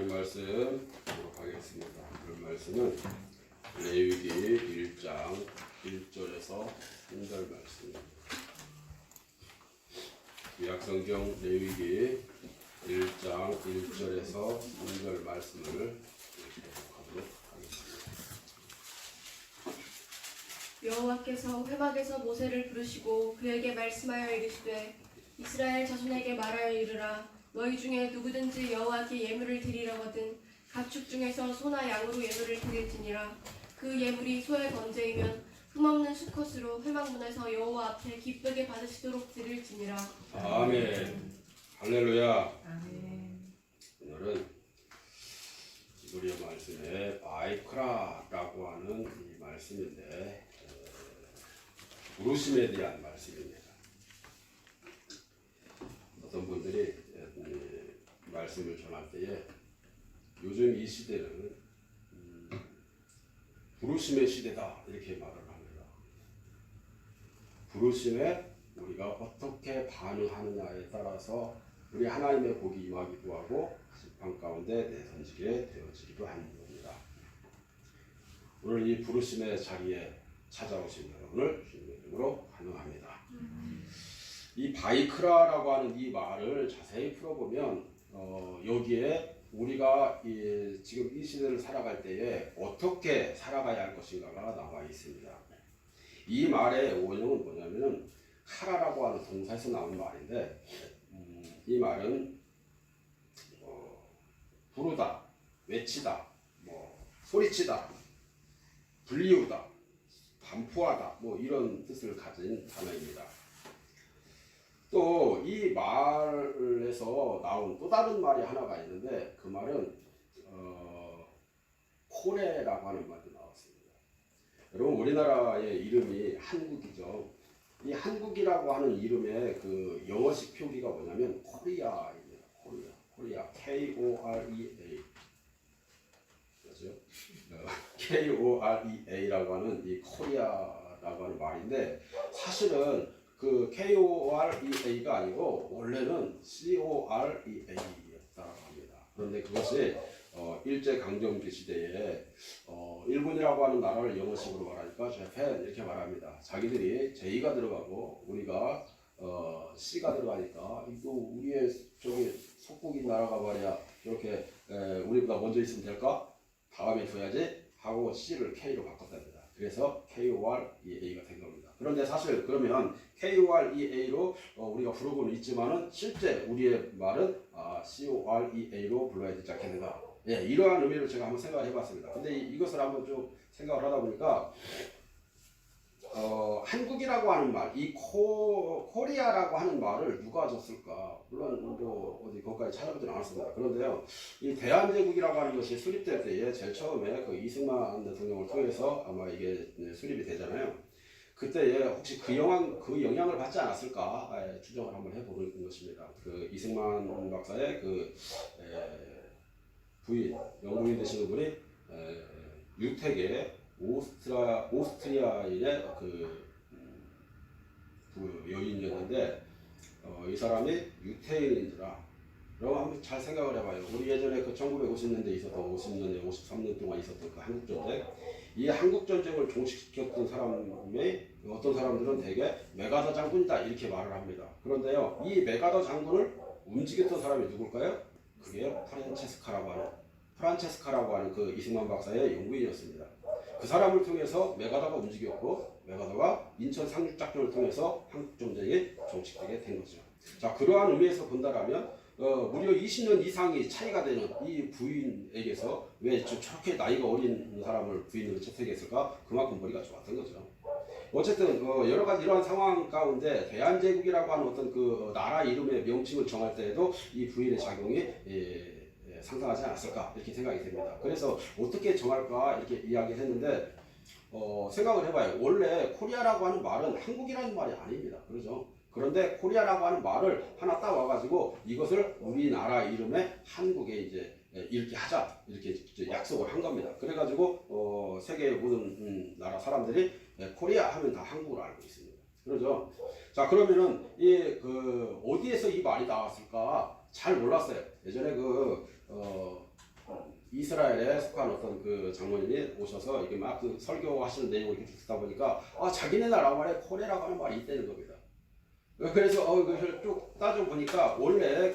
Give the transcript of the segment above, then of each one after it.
오늘 말씀 보도록 하겠습니다. 오늘 말씀은 레위기 1장 1절에서 3절 말씀입니다. 구약성경 레위기 1장 1절에서 3절 말씀을 읽도록 하겠습니다. 여호와께서 회막에서 모세를 부르시고 그에게 말씀하여 이르시되 이스라엘 자손에게 말하여 이르라. 너희 중에 누구든지 여호와께 예물을 드리려거든 가축 중에서 소나 양으로 예물을 드릴지니라. 그 예물이 소의 번제이면 흠없는 수컷으로 회막문에서 여호와 앞에 기쁘게 받으시도록 드릴지니라. 아멘. 할렐루야. 아멘. 오늘은 히브리어 말씀에 바이크라라고 하는 이 말씀인데 부르심에 대한 말씀입니다. 어떤 분들이 말씀을 전할 때에 요즘 이 시대는 부르심의 시대다 이렇게 말을 합니다. 부르심에 우리가 어떻게 반응하느냐에 따라서 우리 하나님의 복이 임하기도 하고 심판 가운데 내던지게 되어지기도 하는 겁니다. 오늘 이 부르심의 자리에 찾아오신 여러분을 주님의 이름으로 환영합니다. 이 바이크라라고 하는 이 말을 자세히 풀어보면 여기에 우리가 지금 이 시대를 살아갈 때에 어떻게 살아가야 할 것인가가 나와 있습니다. 이 말의 원형은 뭐냐면은 카라라고 하는 동사에서 나온 말인데 이 말은 부르다, 외치다, 소리치다, 불리우다, 반포하다 이런 뜻을 가진 단어입니다. 또 이 말에서 나온 또 다른 말이 하나가 있는데 그 말은 코레라고 하는 말도 나왔습니다. 여러분 우리나라의 이름이 한국이죠. 이 한국이라고 하는 이름의 그 영어식 표기가 뭐냐면 코리아입니다. 코리아 K-O-R-E-A 그렇죠? K-O-R-E-A라고 하는 이 코리아라고 하는 말인데 사실은 그 K-O-R-E-A가 아니고 원래는 C-O-R-E-A였다고 합니다. 그런데 그것이 일제강점기 시대에 일본이라고 하는 나라를 영어식으로 말하니까 재팬 이렇게 말합니다. 자기들이 J가 들어가고 우리가 C가 들어가니까 이거 우리의 저기 속국인 나라가 말이야 이렇게 우리보다 먼저 있으면 될까? 다음에 줘야지 하고 C를 K로 바꿨답니다. 그래서 KOREA가 된 겁니다. 그런데 사실 그러면 KOREA로 우리가 부르고는 있지만은 실제 우리의 말은 COREA로 불러야 되지 않겠는가? 예, 이러한 의미로 제가 한번 생각을 해봤습니다. 근데 이것을 한번 좀 생각을 하다 보니까 한국이라고 하는 말, 이 코리아라고 하는 말을 누가 줬을까? 물론 어디 거기까지 찾아보진 않았습니다. 그런데요, 이 대한제국이라고 하는 것이 수립될 때에 제일 처음에 그 이승만 대통령을 통해서 아마 이게 수립이 되잖아요. 그때에 혹시 그 영향을 받지 않았을까 추정을 한번 해보는 것입니다. 그 이승만 박사의 그 부인, 영부인 되시는 분이 유택의 오스트리아인의 그 여인이었는데 이 사람이 유태인인지라 여러분 한번 잘 생각을 해봐요. 우리 예전에 그 1950년대에 있었던 50년대 53년 동안 있었던 그 한국전쟁 이 한국전쟁을 종식시켰던 사람이 어떤 사람들은 대개 메가더 장군이다 이렇게 말을 합니다. 그런데요 이 메가더 장군을 움직였던 사람이 누굴까요? 그게 프란체스카라고 하는 그 이승만 박사의 연구인이었습니다. 그 사람을 통해서 메가더가 움직였고 메가더가 인천 상륙작전을 통해서 한국전쟁이 종식되게 된 거죠. 자 그러한 의미에서 본다라면 무려 20년 이상이 차이가 되는 이 부인에게서 왜 저렇게 나이가 어린 사람을 부인으로 채택했을까? 그만큼 머리가 좋았던 거죠. 어쨌든 여러 가지 이러한 상황 가운데 대한제국이라고 하는 어떤 그 나라 이름의 명칭을 정할 때에도 이 부인의 작용이 상당하지 않았을까 이렇게 생각이 됩니다. 그래서 어떻게 정할까 이렇게 이야기를 했는데 생각을 해봐요. 원래 코리아라고 하는 말은 한국이라는 말이 아닙니다. 그렇죠? 그런데 코리아라고 하는 말을 하나 따와가지고 이것을 우리나라 이름에 한국에 이제 이렇게 하자 이렇게 약속을 한 겁니다. 그래가지고 세계의 모든 나라 사람들이 코리아 하면 다 한국을 알고 있습니다. 그렇죠? 자 그러면은 어디에서 이 말이 나왔을까 잘 몰랐어요. 예전에 이스라엘에 속한 어떤 그 장로님이 오셔서 이렇게 막 그 설교하시는 내용을 이렇게 듣다 보니까 자기네 나라 말에 코레라고 하는 말이 있다는 겁니다. 그래서 그걸 쭉 따져 보니까 원래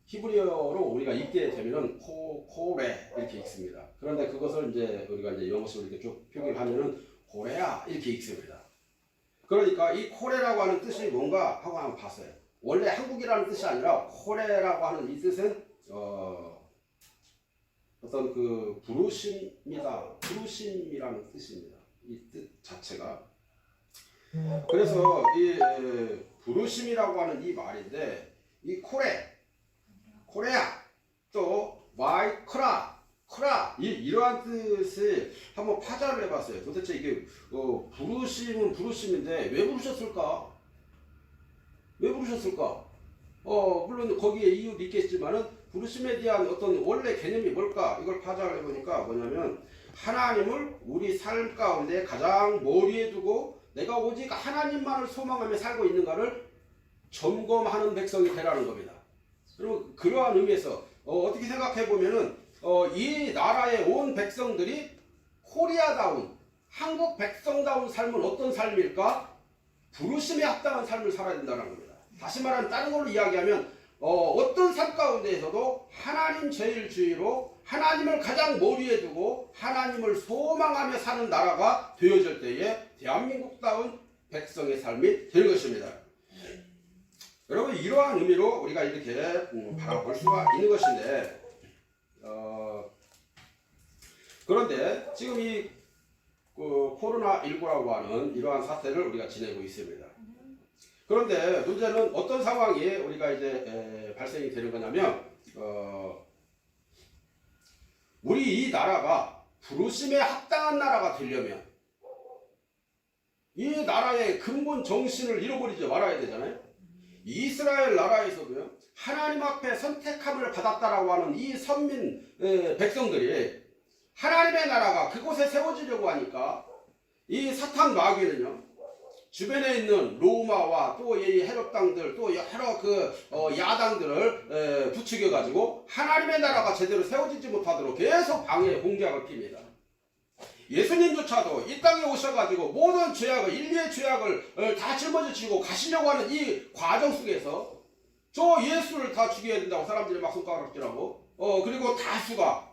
히브리어로 우리가 읽게 되면은 코레 이렇게 읽습니다. 그런데 그것을 이제 우리가 이제 영어식으로 이렇게 쭉 표기를 하면은 코레아 이렇게 읽습니다. 그러니까 이 코레라고 하는 뜻이 뭔가 하고 한번 봤어요. 원래 한국이라는 뜻이 아니라 코레라고 하는 이 뜻은 어떤 그 부르심이다, 부르심이라는 뜻입니다. 이 뜻 자체가. 그래서 이 부르심이라고 하는 이 말인데 이 코레아 또 크라 이러한 뜻을 한번 파자를 해봤어요. 도대체 이게 부르심은 부르심인데 왜 부르셨을까? 왜 부르셨을까? 물론 거기에 이유도 있겠지만은 부르심에 대한 어떤 원래 개념이 뭘까? 이걸 파자를 해보니까 뭐냐면 하나님을 우리 삶 가운데 가장 머리에 두고 내가 오직 하나님만을 소망하며 살고 있는가를 점검하는 백성이 되라는 겁니다. 그리고 그러한 의미에서 어떻게 생각해 보면은 이 나라의 온 백성들이 코리아다운 한국 백성다운 삶은 어떤 삶일까? 부르심에 합당한 삶을 살아야 된다는 겁니다. 다시 말하면 다른 걸로 이야기하면 어떤 삶 가운데에서도 하나님 제일주의로 하나님을 가장 머리에 두고 하나님을 소망하며 사는 나라가 되어질 때에 대한민국다운 백성의 삶이 될 것입니다. 여러분 이러한 의미로 우리가 이렇게 바라볼 수가 있는 것인데 그런데 지금 이 코로나19라고 하는 이러한 사태를 우리가 지내고 있습니다. 그런데 문제는 어떤 상황이 우리가 이제 발생이 되는 거냐면 우리 이 나라가 부르심에 합당한 나라가 되려면 이 나라의 근본 정신을 잃어버리지 말아야 되잖아요. 이스라엘 나라에서도요 하나님 앞에 선택함을 받았다라고 하는 이 선민 백성들이 하나님의 나라가 그곳에 세워지려고 하니까 이 사탄 마귀는요 주변에 있는 로마와 또 이 헤롯 당들 또 여러 야당들을 부추겨 가지고 하나님의 나라가 제대로 세워지지 못하도록 계속 방해 공작을 핍니다. 예수님조차도 이 땅에 오셔가지고 모든 죄악을 인류의 죄악을 다 짊어지시고 가시려고 하는 이 과정 속에서 저 예수를 다 죽여야 된다고 사람들이 막 손가락질하고 그리고 다수가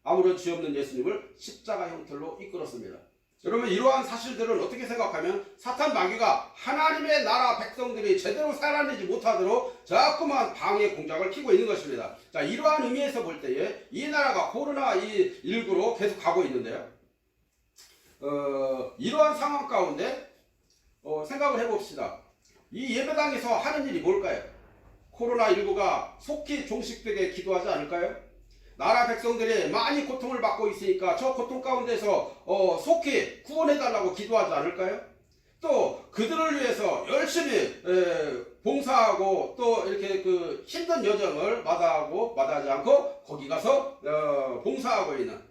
아무런 죄 없는 예수님을 십자가 형태로 이끌었습니다. 여러분 이러한 사실들은 어떻게 생각하면 사탄 마귀가 하나님의 나라 백성들이 제대로 살아내지 못하도록 자꾸만 방해 공작을 피고 있는 것입니다. 자 이러한 의미에서 볼 때에 이 나라가 코로나19로 계속 가고 있는데요. 이러한 상황 가운데 생각을 해봅시다. 이 예배당에서 하는 일이 뭘까요? 코로나19가 속히 종식되게 기도하지 않을까요? 나라 백성들이 많이 고통을 받고 있으니까 저 고통 가운데서 속히 구원해달라고 기도하지 않을까요? 또 그들을 위해서 열심히 봉사하고 또 이렇게 그 힘든 여정을 마다하지 않고 거기 가서 봉사하고 있는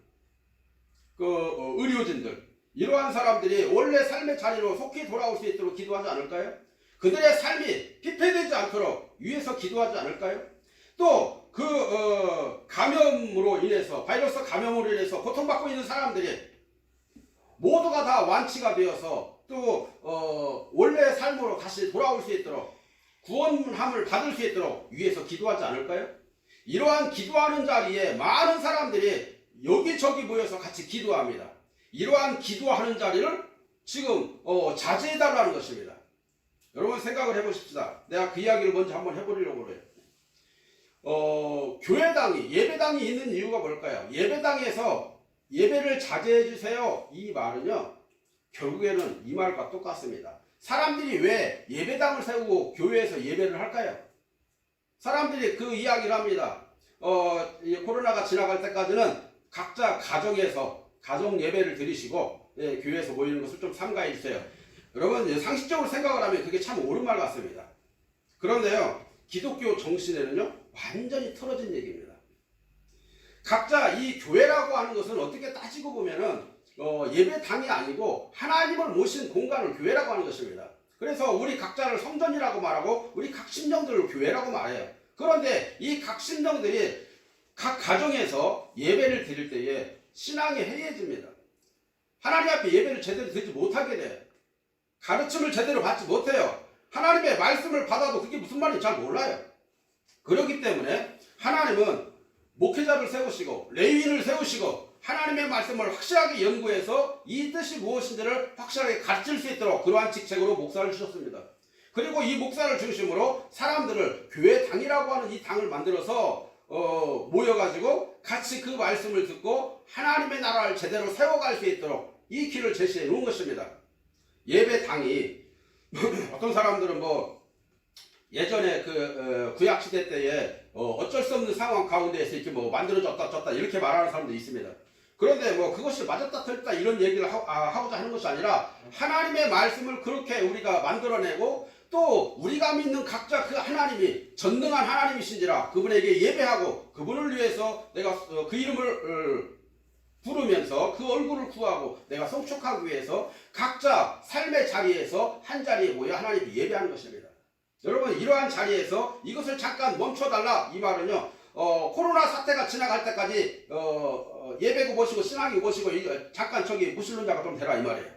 그 의료진들 이러한 사람들이 원래 삶의 자리로 속히 돌아올 수 있도록 기도하지 않을까요? 그들의 삶이 피폐되지 않도록 위해서 기도하지 않을까요? 또 감염으로 인해서 바이러스 감염으로 인해서 고통받고 있는 사람들이 모두가 다 완치가 되어서 또 원래 삶으로 다시 돌아올 수 있도록 구원함을 받을 수 있도록 위해서 기도하지 않을까요? 이러한 기도하는 자리에 많은 사람들이 여기저기 모여서 같이 기도합니다. 이러한 기도하는 자리를 지금 자제해달라는 것입니다. 여러분 생각을 해보십시다. 내가 그 이야기를 먼저 한번 해보려고 그래요. 교회당이 예배당이 있는 이유가 뭘까요? 예배당에서 예배를 자제해 주세요. 이 말은요 결국에는 이 말과 똑같습니다. 사람들이 왜 예배당을 세우고 교회에서 예배를 할까요? 사람들이 그 이야기를 합니다. 코로나가 지나갈 때까지는 각자 가정에서 가정 예배를 드리시고 교회에서 모이는 것을 좀 삼가해 주세요. 여러분 상식적으로 생각을 하면 그게 참 옳은 말 같습니다. 그런데요 기독교 정신에는요 완전히 틀어진 얘기입니다. 각자 이 교회라고 하는 것은 어떻게 따지고 보면은 예배당이 아니고 하나님을 모신 공간을 교회라고 하는 것입니다. 그래서 우리 각자를 성전이라고 말하고 우리 각 심령들을 교회라고 말해요. 그런데 이 각 심령들이 각 가정에서 예배를 드릴 때에 신앙이 해이해집니다. 하나님 앞에 예배를 제대로 드리지 못하게 돼요. 가르침을 제대로 받지 못해요. 하나님의 말씀을 받아도 그게 무슨 말인지 잘 몰라요. 그렇기 때문에 하나님은 목회자를 세우시고 레위인을 세우시고 하나님의 말씀을 확실하게 연구해서 이 뜻이 무엇인지를 확실하게 가르칠 수 있도록 그러한 직책으로 목사를 주셨습니다. 그리고 이 목사를 중심으로 사람들을 교회당이라고 하는 이 당을 만들어서 모여가지고 같이 그 말씀을 듣고 하나님의 나라를 제대로 세워갈 수 있도록 이 길을 제시해 놓은 것입니다. 예배당이 어떤 사람들은 뭐 예전에 그 구약시대 때에 어쩔 수 없는 상황 가운데에서 이렇게 뭐 만들어졌다 이렇게 말하는 사람도 있습니다. 그런데 뭐 그것이 맞았다 틀렸다 이런 얘기를 하고자 하는 것이 아니라 하나님의 말씀을 그렇게 우리가 만들어내고 또 우리가 믿는 각자 그 하나님이 전능한 하나님이신지라 그분에게 예배하고 그분을 위해서 내가 그 이름을 부르면서 그 얼굴을 구하고 내가 성축하기 위해서 각자 삶의 자리에서 한 자리에 모여 하나님께 예배하는 것입니다. 여러분 이러한 자리에서 이것을 잠깐 멈춰달라 이 말은요 코로나 사태가 지나갈 때까지 예배고 보시고 신앙이고 보시고 잠깐 저기 무신론자가 좀 되라 이 말이에요.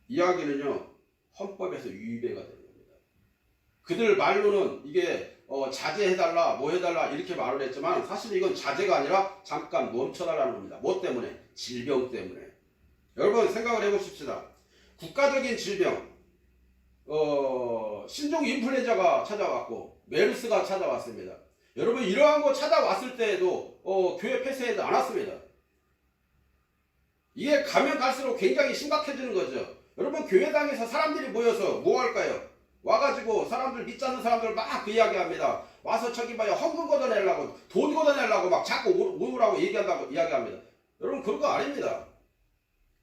이야기는요 헌법에서 위배가 되는 겁니다. 그들 말로는 이게 자제해달라 뭐 해달라 이렇게 말을 했지만 사실 이건 자제가 아니라 잠깐 멈춰달라는 겁니다. 뭐 때문에? 질병 때문에. 여러분 생각을 해보십시다. 국가적인 질병 신종 인플루엔자가 찾아왔고 메르스가 찾아왔습니다. 여러분 이러한 거 찾아왔을 때에도 교회 폐쇄하지 않았습니다. 이게 가면 갈수록 굉장히 심각해지는 거죠. 여러분 교회당에서 사람들이 모여서 뭐 할까요? 와가지고 사람들 믿지 않는 사람들 막 그 이야기합니다. 와서 저기 봐요 헌금 걷어내려고 돈 걷어내려고 막 자꾸 오라고 이야기합니다. 여러분 그런 거 아닙니다.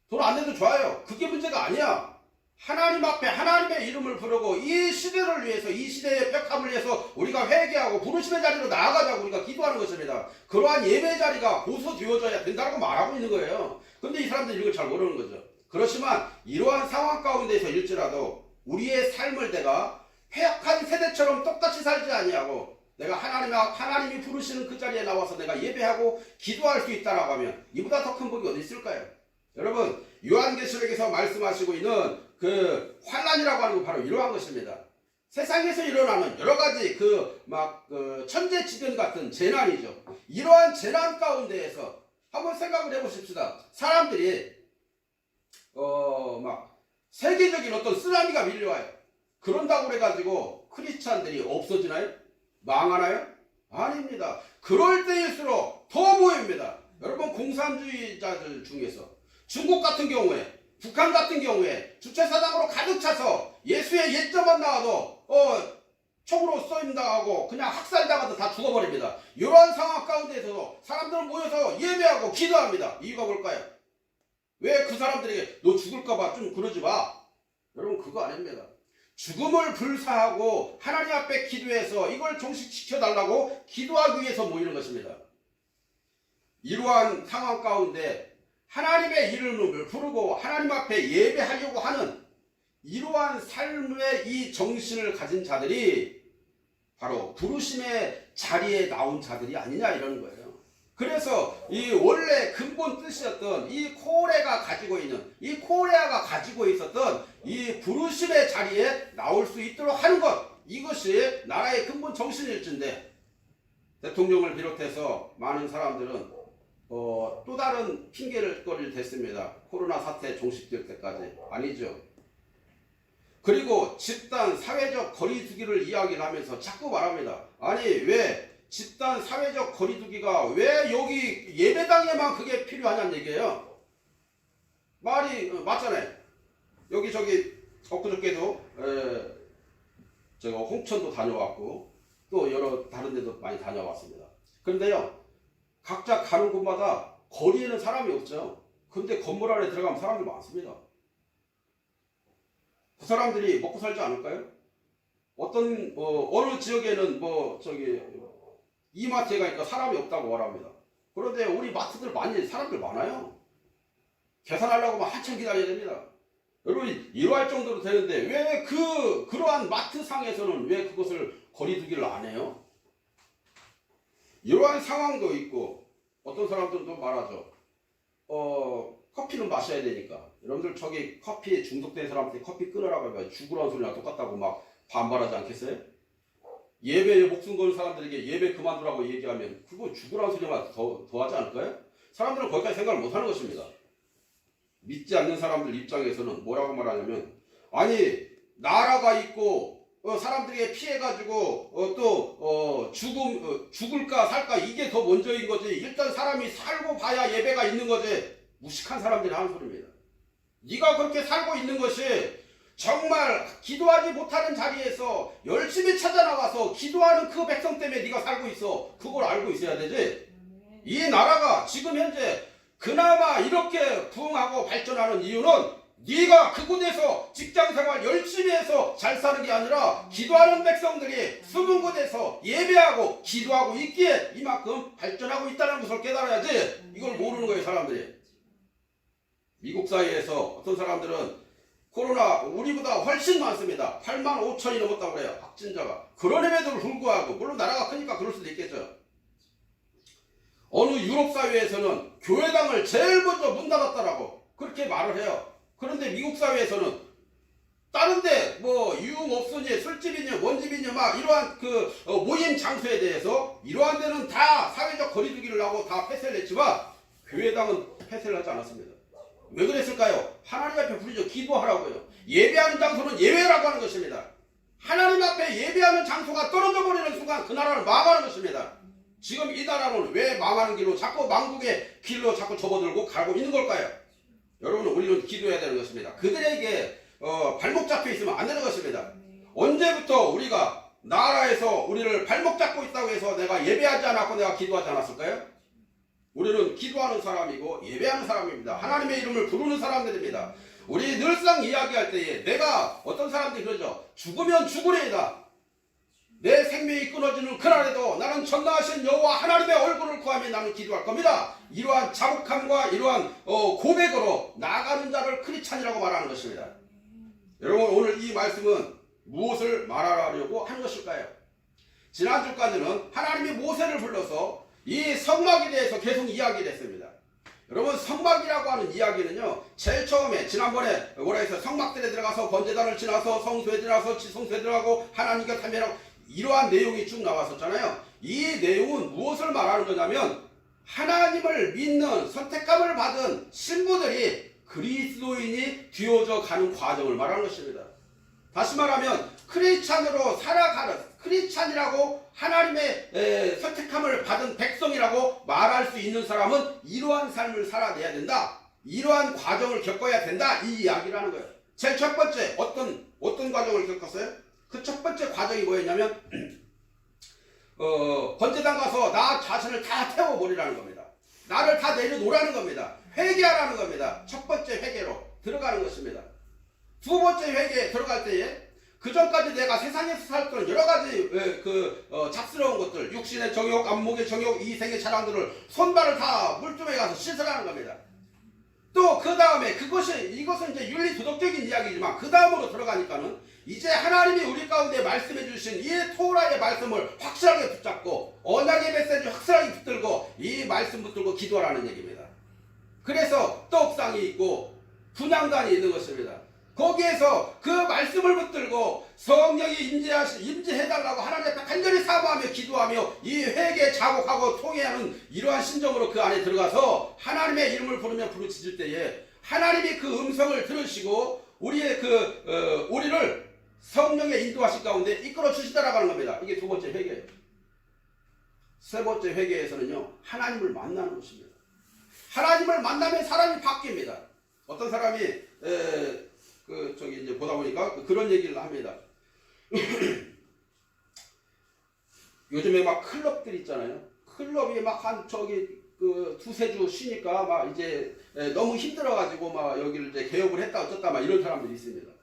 돈 안 내도 좋아요. 그게 문제가 아니야. 하나님 앞에 하나님의 이름을 부르고 이 시대를 위해서 이 시대의 벽함을 위해서 우리가 회개하고 부르심의 자리로 나아가자고 우리가 기도하는 것입니다. 그러한 예배 자리가 고수되어져야 된다고 말하고 있는 거예요. 근데 이 사람들이 이걸 잘 모르는 거죠. 그렇지만 이러한 상황 가운데서 일지라도 우리의 삶을 내가 회악한 세대처럼 똑같이 살지 아니하고 내가 하나님이 부르시는 그 자리에 나와서 내가 예배하고 기도할 수 있다라고 하면 이보다 더 큰 복이 어디 있을까요? 여러분 요한계시록에서 말씀하시고 있는 그 환난이라고 하는 건 바로 이러한 것입니다. 세상에서 일어나는 여러 가지 그 천재지변 같은 재난이죠. 이러한 재난 가운데에서 한번 생각을 해보십시다. 사람들이 세계적인 어떤 쓰나미가 밀려와요. 그런다고 그래가지고 크리스찬들이 없어지나요? 망하나요? 아닙니다. 그럴 때일수록 더 모입니다. 여러분 공산주의자들 중에서 중국 같은 경우에 북한 같은 경우에 주체사상으로 가득 차서 예수의 예점만 나와도 총으로 쏘임당하고 그냥 학살당하도 다 죽어버립니다. 이러한 상황 가운데서도 사람들은 모여서 예배하고 기도합니다. 이유가 뭘까요? 왜 그 사람들에게 너 죽을까봐 좀 그러지 마. 여러분 그거 아닙니다. 죽음을 불사하고 하나님 앞에 기도해서 이걸 종식시켜달라고 기도하기 위해서 모이는 것입니다. 이러한 상황 가운데 하나님의 이름을 부르고 하나님 앞에 예배하려고 하는 이러한 삶의 이 정신을 가진 자들이 바로 부르심의 자리에 나온 자들이 아니냐 이러는 거예요. 그래서 이 원래 근본 뜻이었던 이 코레아가 가지고 있었던 이 부르심의 자리에 나올 수 있도록 하는 것, 이것이 나라의 근본 정신일진데 대통령을 비롯해서 많은 사람들은 또 다른 핑계거리를 댔습니다. 코로나 사태 종식될 때까지. 아니죠. 그리고 집단 사회적 거리두기를 이야기를 하면서 자꾸 말합니다. 아니 왜 집단 사회적 거리두기가 왜 여기 예배당에만 그게 필요하냐는 얘기예요. 말이 맞잖아요. 여기 저기 엊그저께도 제가 홍천도 다녀왔고 또 여러 다른 데도 많이 다녀왔습니다. 그런데요 각자 가는 곳마다 거리에는 사람이 없죠. 근데 건물 안에 들어가면 사람들이 많습니다. 그 사람들이 먹고 살지 않을까요? 어떤 어느 지역에는 이마트에 가니까 사람이 없다고 말합니다. 그런데 우리 마트들 사람들 많아요. 계산하려고 하면 한참 기다려야 됩니다. 여러분 이러할 정도로 되는데 왜 그러한 마트상에서는 왜 그것을 거리두기를 안 해요? 이러한 상황도 있고 어떤 사람들은 또 말하죠. 커피는 마셔야 되니까. 여러분들 저기 커피에 중독된 사람한테 커피 끊으라고 하면 죽으라는 소리랑 똑같다고 막 반발하지 않겠어요? 예배에 목숨 거는 사람들에게 예배 그만두라고 얘기하면 그거 죽으라는 소리만 더 하지 않을까요? 사람들은 거기까지 생각을 못하는 것입니다. 믿지 않는 사람들 입장에서는 뭐라고 말하냐면, 아니 나라가 있고 사람들에게 피해가지고 죽을까 살까 이게 더 먼저인 거지. 일단 사람이 살고 봐야 예배가 있는 거지. 무식한 사람들이 하는 소리입니다. 네가 그렇게 살고 있는 것이 정말 기도하지 못하는 자리에서 열심히 찾아나가서 기도하는 그 백성 때문에 네가 살고 있어. 그걸 알고 있어야 되지. 이 나라가 지금 현재 그나마 이렇게 부흥하고 발전하는 이유는 네가 그곳에서 직장생활 열심히 해서 잘 사는 게 아니라 기도하는 백성들이 숨은 곳에서 예배하고 기도하고 있기에 이만큼 발전하고 있다는 것을 깨달아야지. 이걸 모르는 거예요, 사람들이. 미국 사회에서 어떤 사람들은 코로나 우리보다 훨씬 많습니다. 8만 5천이 넘었다고 그래요, 확진자가. 그런에도 불구하고, 물론 나라가 크니까 그럴 수도 있겠죠. 어느 유럽 사회에서는 교회당을 제일 먼저 문 닫았다라고 그렇게 말을 해요. 그런데 미국 사회에서는 다른데 뭐 유흥업소니 술집이니 원집이니 막 이러한 그 모임 장소에 대해서 이러한 데는 다 사회적 거리두기를 하고 다 폐쇄를 했지만 교회당은 폐쇄를 하지 않았습니다. 왜 그랬을까요? 하나님 앞에 부르죠. 기도하라고요. 예배하는 장소는 예배라고 하는 것입니다. 하나님 앞에 예배하는 장소가 떨어져 버리는 순간 그 나라를 망하는 것입니다. 지금 이 나라는 왜 망하는 길로 자꾸 망국의 길로 자꾸 접어들고 가고 있는 걸까요? 여러분, 우리는 기도해야 되는 것입니다. 그들에게 발목 잡혀 있으면 안 되는 것입니다. 언제부터 우리가 나라에서 우리를 발목 잡고 있다고 해서 내가 예배하지 않았고 내가 기도하지 않았을까요? 우리는 기도하는 사람이고 예배하는 사람입니다. 하나님의 이름을 부르는 사람들입니다. 우리 늘상 이야기할 때에 내가 어떤 사람들이 그러죠. 죽으면 죽으리이다. 내 생명이 끊어지는 그날에도 나는 전능하신 여호와 하나님의 얼굴을 구하며 나는 기도할 겁니다. 이러한 자복함과 이러한 고백으로 나아가는 자를 크리스찬이라고 말하는 것입니다. 여러분, 오늘 이 말씀은 무엇을 말하려고 하는 것일까요? 지난주까지는 하나님이 모세를 불러서 이 성막에 대해서 계속 이야기를 했습니다. 여러분, 성막이라고 하는 이야기는요, 제일 처음에 지난번에 뭐라 해서 성막들에 들어가서 번제단을 지나서 성소에 들어가서 지성소에 들어가고 하나님과 참여하고 이러한 내용이 쭉 나왔었잖아요. 이 내용은 무엇을 말하는 거냐면 하나님을 믿는 선택감을 받은 신부들이 그리스도인이 되어져 가는 과정을 말하는 것입니다. 다시 말하면 크리스찬으로 살아가는, 크리스찬이라고 하나님의 선택함을 받은 백성이라고 말할 수 있는 사람은 이러한 삶을 살아내야 된다. 이러한 과정을 겪어야 된다. 이 이야기를 하는 거예요. 제일 첫 번째 어떤 과정을 겪었어요? 그 첫 번째 과정이 뭐였냐면 번제단 가서 나 자신을 다 태워버리라는 겁니다. 나를 다 내려놓으라는 겁니다. 회개하라는 겁니다. 첫 번째 회개로 들어가는 것입니다. 두 번째 회개에 들어갈 때에 그 전까지 내가 세상에서 살던 여러 가지 잡스러운 것들, 육신의 정욕, 안목의 정욕, 이생의 자랑들을 손발을 다 물tum에 가서 씻으라는 겁니다. 또 그 다음에 이것은 이제 윤리 도덕적인 이야기지만 그 다음으로 들어가니까는 이제 하나님이 우리 가운데 말씀해 주신 이 토라의 말씀을 확실하게 붙잡고 언약의 메시지를 확실하게 붙들고 이 말씀 붙들고 기도하라는 얘기입니다. 그래서 떡상이 있고 분향단이 있는 것입니다. 거기에서 그 말씀을 붙들고 성령이 임재해달라고 하나님 앞에 간절히 사모하며 기도하며 이 회개에 자복하고 통회하는 이러한 심정으로 그 안에 들어가서 하나님의 이름을 부르며 부르짖을 때에 하나님이 그 음성을 들으시고 우리를 성령의 인도하신 가운데 이끌어 주시다라고 하는 겁니다. 이게 두 번째 회개예요. 세 번째 회개에서는요, 하나님을 만나는 것입니다. 하나님을 만나면 사람이 바뀝니다. 어떤 사람이 이제 보다 보니까 그런 얘기를 합니다. 요즘에 막 클럽들 있잖아요. 클럽이 막 한 두세 주 쉬니까 막 이제 너무 힘들어가지고 막 여기를 이제 개업을 했다 어쩌다 막 이런 사람들이 있습니다.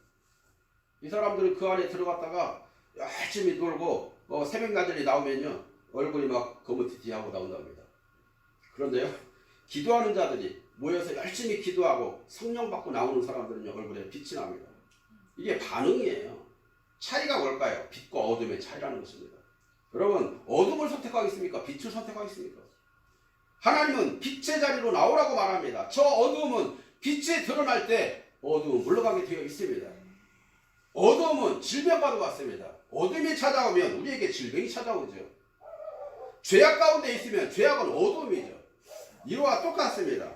이 사람들은 그 안에 들어갔다가 열심히 놀고 새벽나들이 나오면요 얼굴이 막 거무튀튀하고 나온답니다. 그런데요, 기도하는 자들이 모여서 열심히 기도하고 성령 받고 나오는 사람들은요 얼굴에 빛이 납니다. 이게 반응이에요. 차이가 뭘까요? 빛과 어둠의 차이라는 것입니다. 여러분 어둠을 선택하겠습니까? 빛을 선택하겠습니까? 하나님은 빛의 자리로 나오라고 말합니다. 저 어둠은 빛이 드러날 때 어둠은 물러가게 되어 있습니다. 어둠은 질병과도 같습니다. 어둠이 찾아오면 우리에게 질병이 찾아오죠. 죄악 가운데 있으면 죄악은 어둠이죠. 이와 똑같습니다.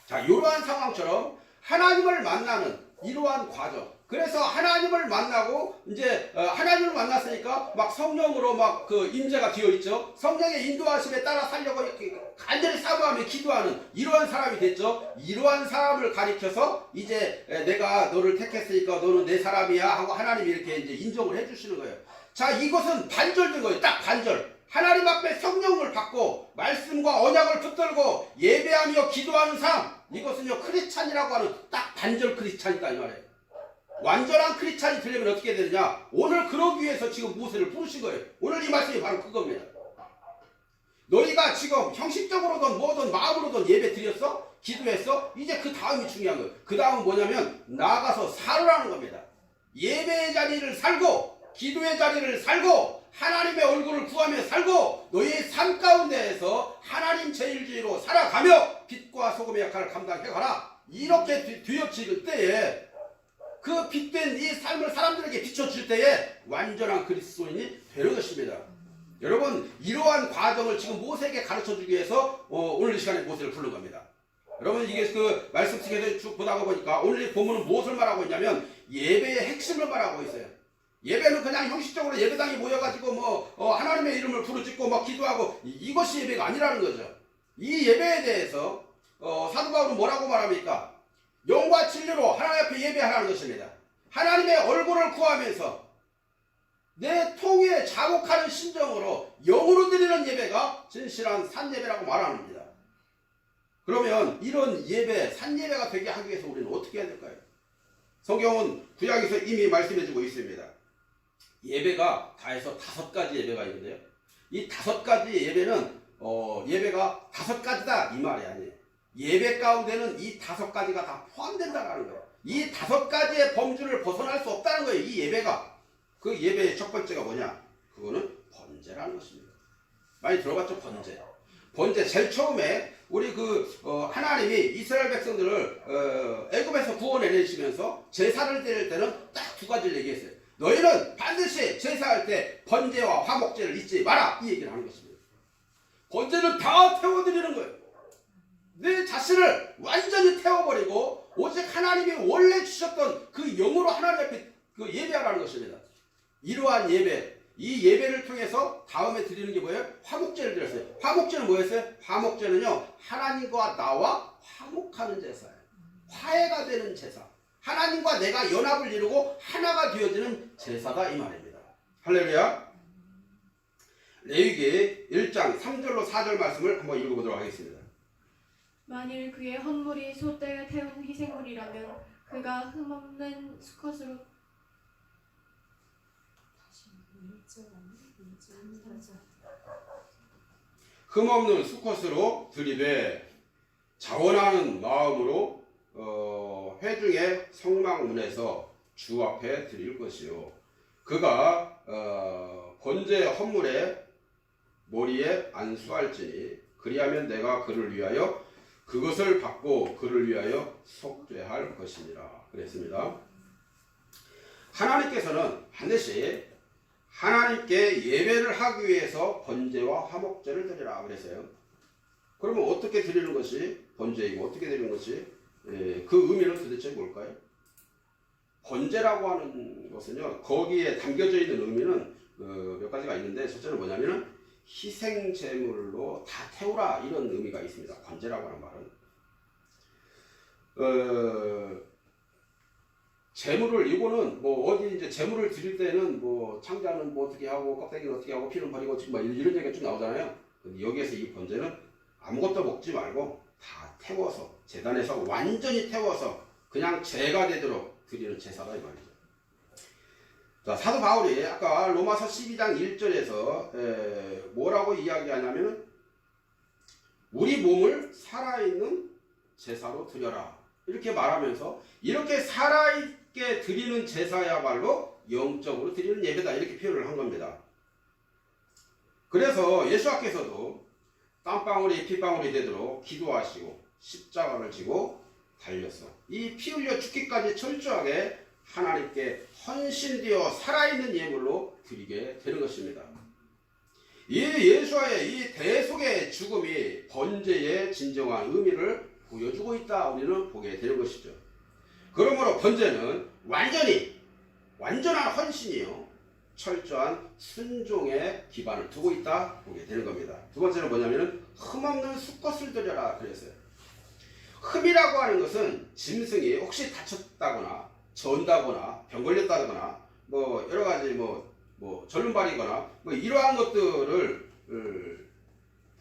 자, 이러한 상황처럼 하나님을 만나는 이러한 과정. 그래서 하나님을 만나고 이제 하나님을 만났으니까 막 성령으로 막 그 임재가 되어 있죠. 성령의 인도하심에 따라 살려고 이렇게 간절히 사모하며 기도하는 이러한 사람이 됐죠. 이러한 사람을 가리켜서 이제 내가 너를 택했으니까 너는 내 사람이야 하고 하나님이 이렇게 이제 인정을 해주시는 거예요. 자, 이것은 반절된 거예요. 딱 반절. 하나님 앞에 성령을 받고 말씀과 언약을 붙들고 예배하며 기도하는 삶, 이것은요 크리스찬이라고 하는 딱 반절 크리스찬이다 이 말이에요. 완전한 크리스찬이 되려면 어떻게 되느냐? 오늘 그러기 위해서 지금 모세를 부르신 거예요. 오늘 이 말씀이 바로 그겁니다. 너희가 지금 형식적으로든 뭐든 마음으로든 예배 드렸어? 기도했어? 이제 그 다음이 중요한 거예요. 그 다음은 뭐냐면 나아가서 살으라는 겁니다. 예배의 자리를 살고 기도의 자리를 살고 하나님의 얼굴을 구하며 살고 너희의 삶 가운데에서 하나님 제일주의로 살아가며 빛과 소금의 역할을 감당해가라. 이렇게 뒤엎칠 때에 그 빛된 이 삶을 사람들에게 비춰줄 때에 완전한 그리스도인이 되는 것입니다. 여러분 이러한 과정을 지금 모세에게 가르쳐주기 위해서 오늘 이 시간에 모세를 부른 겁니다. 여러분 이게 그 말씀 속에서 쭉 보다가 보니까 오늘 이 본문은 무엇을 말하고 있냐면 예배의 핵심을 말하고 있어요. 예배는 그냥 형식적으로 예배당에 모여가지고 하나님의 이름을 부르짖고 막 기도하고 이것이 예배가 아니라는 거죠. 이 예배에 대해서 사도 바울은 뭐라고 말합니까? 영과 진리로 하나님 앞에 예배하라는 것입니다. 하나님의 얼굴을 구하면서 내 통에 자복하는 심정으로 영으로 드리는 예배가 진실한 산예배라고 말합니다. 그러면 이런 예배, 산예배가 되게 하기 위해서 우리는 어떻게 해야 될까요? 성경은 구약에서 이미 말씀해주고 있습니다. 예배가 다 해서 5가지 예배가 있는데요. 이 5가지 예배는 예배가 5가지다 이 말이 아니에요. 예배 가운데는 이 5가지가 다 포함된다는 거예요. 이 5가지의 범주를 벗어날 수 없다는 거예요. 이 예배가. 그 예배의 첫 번째가 뭐냐? 그거는 번제라는 것입니다. 많이 들어봤죠? 번제. 번제 제일 처음에 우리 하나님이 이스라엘 백성들을 애굽에서 구원해내시면서 제사를 드릴 때는 딱 2가지를 얘기했어요. 너희는 반드시 제사할 때 번제와 화목제를 잊지 마라 이 얘기를 하는 것입니다. 번제는 다 태워드리는 거예요. 내 자신을 완전히 태워버리고 오직 하나님이 원래 주셨던 그 영으로 하나님 앞에 예배하라는 것입니다. 이러한 예배, 이 예배를 통해서 다음에 드리는 게 뭐예요? 화목제를 드렸어요. 화목제는 뭐였어요? 화목제는요 하나님과 나와 화목하는 제사예요. 화해가 되는 제사. 하나님과 내가 연합을 이루고 하나가 되어지는 제사다 이 말입니다. 할렐루야. 레위기 1장 3절로 4절 말씀을 한번 읽어보도록 하겠습니다. 만일 그의 헌물이 소떼에 태운 희생물이라면 그가 흠없는 수컷으로 흠없는 수컷으로 드리되 자원하는 마음으로 회중의 성막문에서 주 앞에 드릴 것이요 그가 번제 헌물의 머리에 안수할지니 그리하면 내가 그를 위하여 그것을 받고 그를 위하여 속죄할 것이니라 그랬습니다. 하나님께서는 반드시 하나님께 예배를 하기 위해서 번제와 화목제를 드리라 그랬어요. 그러면 어떻게 드리는 것이 번제이고 어떻게 드리는 것이 그 의미는 도대체 뭘까요? 번제라고 하는 것은요 거기에 담겨져 있는 의미는 몇 가지가 있는데 첫째는 뭐냐면은 희생 제물로 다 태우라 이런 의미가 있습니다. 번제라고 하는 말은 제물을 이거는 어디 이제 제물을 드릴 때는 창자는 어떻게 하고 껍데기는 어떻게 하고 피는 버리고 지금 이런 얘기가 쭉 나오잖아요. 근데 여기에서 이 번제는 아무것도 먹지 말고 다 태워서 제단에서 완전히 태워서 그냥 제가 되도록 드리는 제사다 이 말이죠. 자, 사도 바울이 아까 로마서 12장 1절에서 뭐라고 이야기하냐면 우리 몸을 살아있는 제사로 드려라 이렇게 말하면서 이렇게 살아있게 드리는 제사야말로 영적으로 드리는 예배다 이렇게 표현을 한 겁니다. 그래서 예수님께서도 땀방울이 핏방울이 되도록 기도하시고 십자가를 지고 달렸어. 이 피 흘려 죽기까지 철저하게 하나님께 헌신되어 살아있는 예물로 드리게 되는 것입니다. 이 예수와의 이 대속의 죽음이 번제의 진정한 의미를 보여주고 있다 우리는 보게 되는 것이죠. 그러므로 번제는 완전한 헌신이요 철저한 순종의 기반을 두고 있다 보게 되는 겁니다. 두 번째는 뭐냐면은 흠없는 수컷을 드려라 그랬어요. 흠이라고 하는 것은 짐승이 혹시 다쳤다거나 전다거나 병 걸렸다거나 뭐 여러 가지 뭐 절름발이거나 뭐 이러한 것들을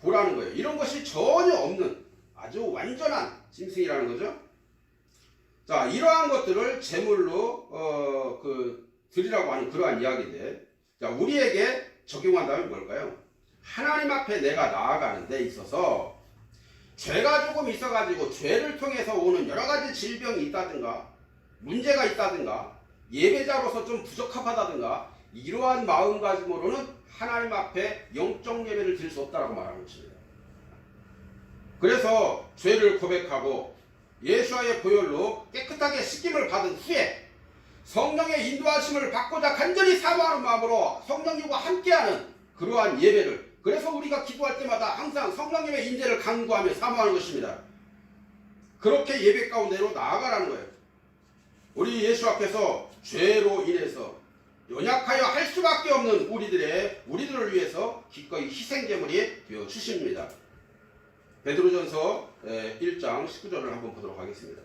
보라는 거예요. 이런 것이 전혀 없는 아주 완전한 짐승이라는 거죠. 자, 이러한 것들을 제물로 드리라고 하는 그러한 이야기인데, 자, 우리에게 적용한다면 뭘까요? 하나님 앞에 내가 나아가는 데 있어서 죄가 조금 있어가지고 죄를 통해서 오는 여러 가지 질병이 있다든가 문제가 있다든가 예배자로서 좀 부적합하다든가 이러한 마음가짐으로는 하나님 앞에 영적 예배를 드릴 수 없다라고 말하는 것입니다. 그래서 죄를 고백하고 예수와의 보혈로 깨끗하게 씻김을 받은 후에 성령의 인도하심을 받고자 간절히 사모하는 마음으로 성령님과 함께하는 그러한 예배를, 그래서 우리가 기도할 때마다 항상 성령님의 인재를 간구하며 사모하는 것입니다. 그렇게 예배 가운데로 나아가라는 거예요. 우리 예수 앞에서 죄로 인해서 연약하여 할 수밖에 없는 우리들을 위해서 기꺼이 희생제물이 되어 주십니다. 베드로전서 1장 19절을 한번 보도록 하겠습니다.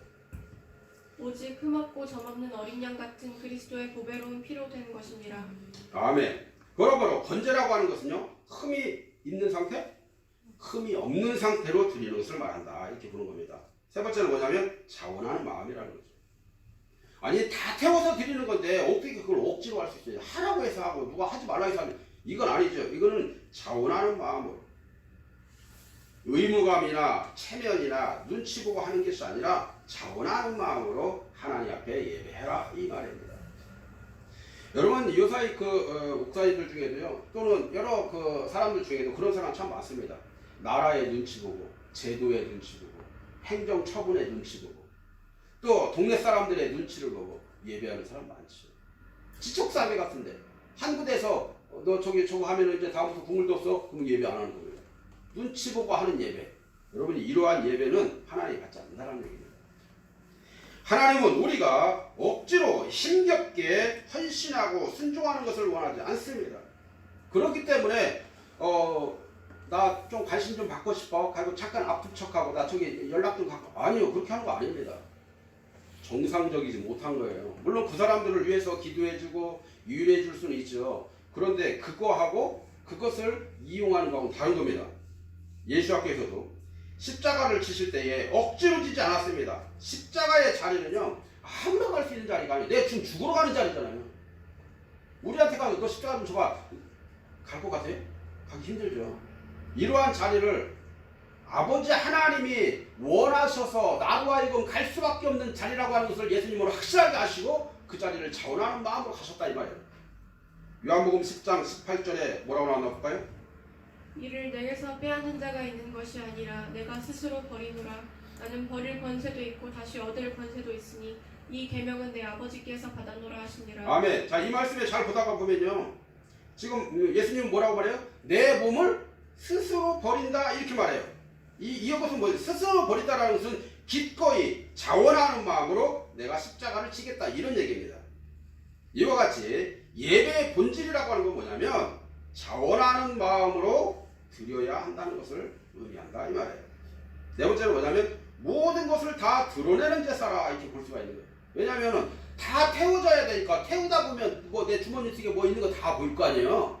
오직 흠없고 점없는 어린 양 같은 그리스도의 보배로운 피로 된 것입니다. 아멘. 그러므로 번제라고 하는 것은요, 흠이 있는 상태, 흠이 없는 상태로 드리는 것을 말한다 이렇게 보는 겁니다. 세 번째는 뭐냐면 자원하는 마음이라는 거죠. 아니 다 태워서 드리는 건데 어떻게 그걸 억지로 할 수 있어요? 하라고 해서 하고 누가 하지 말라 해서 하는, 이건 아니죠. 이거는 자원하는 마음으로 의무감이나 체면이나 눈치 보고 하는 것이 아니라 자원하는 마음으로 하나님 앞에 예배해라 이 말입니다. 여러분 요사이 목사님들 중에도요, 또는 여러 사람들 중에도 그런 사람 참 많습니다. 나라의 눈치 보고 제도의 눈치 보고 행정 처분의 눈치 보고 또 동네 사람들의 눈치를 보고 예배하는 사람 많죠. 지척사회 같은데 한 군데서 너 저거 하면은 이제 다음부터 국물도 없어? 그럼 예배 안 하는 거예요. 눈치 보고 하는 예배. 여러분이 이러한 예배는 하나님 받지 않는다는 얘기입니다. 하나님은 우리가 억지로 힘겹게 헌신하고 순종하는 것을 원하지 않습니다. 그렇기 때문에 나 좀 관심 좀 받고 싶어. 그리고 잠깐 아픈 척하고 나 저기 연락 좀 갖고, 아니요, 그렇게 하는 거 아닙니다. 정상적이지 못한 거예요. 물론 그 사람들을 위해서 기도해주고 위로해줄 수는 있죠. 그런데 그거하고 그것을 이용하는 거하고는 다른 겁니다. 예수께서도 십자가를 지실 때에 억지로 지지 않았습니다. 십자가의 자리는요, 아무나 갈 수 있는 자리가 아니에요. 내가 지금 죽으러 가는 자리잖아요. 우리한테 가서 너 십자가 좀 줘봐. 갈 것 같아요? 가기 힘들죠. 이러한 자리를 아버지 하나님이 원하셔서 나로 하여금 갈 수밖에 없는 자리라고 하는 것을 예수님으로 확실하게 아시고 그 자리를 자원하는 마음으로 가셨다 이 말이에요. 요한복음 10장 18절에 뭐라고 나왔나 볼까요? 이를 내게서 빼앗는 자가 있는 것이 아니라 내가 스스로 버리노라. 나는 버릴 권세도 있고 다시 얻을 권세도 있으니 이 계명은 내 아버지께서 받아노라 하시니라. 아멘. 자, 이 말씀에 잘 보다가 보면요, 지금 예수님은 뭐라고 말해요? 내 몸을 스스로 버린다 이렇게 말해요. 이것은 뭐예요? 스스로 버린다라는 것은 기꺼이 자원하는 마음으로 내가 십자가를 지겠다 이런 얘기입니다. 이와 같이 예배의 본질이라고 하는 건 뭐냐면 자원하는 마음으로 드려야 한다는 것을 의미한다 이 말이에요. 네 번째는 뭐냐면 모든 것을 다 드러내는 제사라 이렇게 볼 수가 있는 거예요. 왜냐하면 다 태워져야 되니까 태우다 보면 뭐 내 주머니 속에 뭐 있는 거 다 보일 거 아니에요.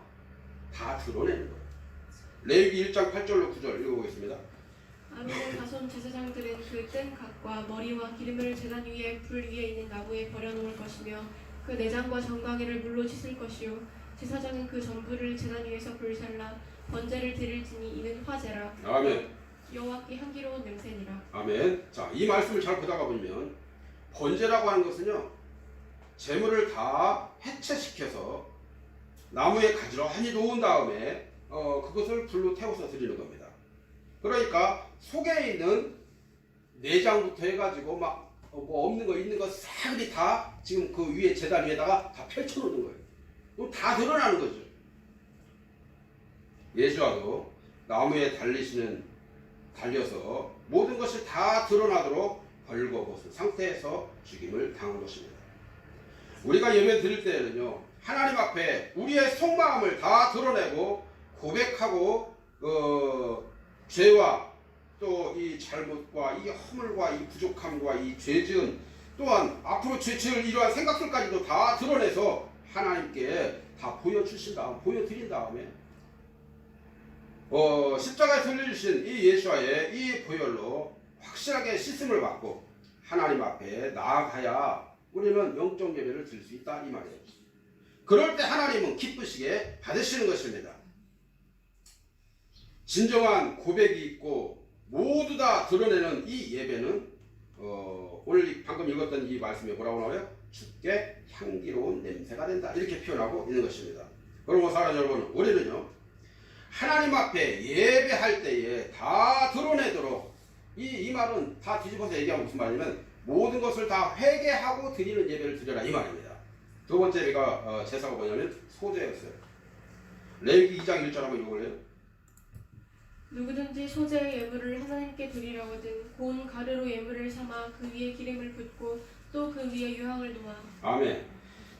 다 드러내는 거예요. 레위기 1장 8절로 9절 읽어보겠습니다. 아론의 자손 제사장들은 그 뜬 각과 머리와 기름을 제단 위에 불 위에 있는 나무에 버려놓을 것이며 그 내장과 정강이를 물로 씻을 것이요 제사장은 그 전부를 제단 위에서 불살라 번제를 드릴지니 이는 화제라. 아멘. 여호와께 향기로운 냄새니라. 아멘. 자, 이 말씀을 잘 보다가 보면 번제라고 하는 것은요, 재물을 다 해체시켜서 나무에 가지런히 놓은 다음에 그것을 불로 태워서 드리는 겁니다. 그러니까 속에 있는 내장부터 해가지고 막 뭐 없는 거 있는 거 싹이 다 지금 그 위에 제단 위에다가 다 펼쳐놓는 거예요. 그럼 다 드러나는 거죠. 예수와도 나무에 달려서 모든 것이 다 드러나도록 벌거벗은 상태에서 죽임을 당한 것입니다. 우리가 예배 드릴 때에는요, 하나님 앞에 우리의 속마음을 다 드러내고 고백하고 죄와 또 이 잘못과 이 허물과 이 부족함과 이 죄지은 또한 앞으로 죄 지을 이러한 생각들까지도 다 드러내서 하나님께 다 보여드린 다음에 십자가에 들리신 이 예수와의 이 보혈로 확실하게 씻음을 받고 하나님 앞에 나아가야 우리는 영적 예배를 드릴 수 있다 이 말이에요. 그럴 때 하나님은 기쁘시게 받으시는 것입니다. 진정한 고백이 있고 모두 다 드러내는 이 예배는 오늘 방금 읽었던 이 말씀에 뭐라고 나와요? 주께 향기로운 냄새가 된다 이렇게 표현하고 있는 것입니다. 그러므로 사랑하는 여러분, 우리는요 하나님 앞에 예배할 때에 다 드러내도록 이 말은 다 뒤집어서 얘기하면 무슨 말이냐면 모든 것을 다 회개하고 드리는 예배를 드려라 이 말입니다. 두 번째 예배가 제사가 뭐냐면 소제였어요. 레위기 2장 1절 한번 읽어볼래요? 누구든지 소제의 예물을 하나님께 드리려거든 고운 가루로 예물을 삼아 그 위에 기름을 붓고 또 그 위에 유황을 놓아. 아멘.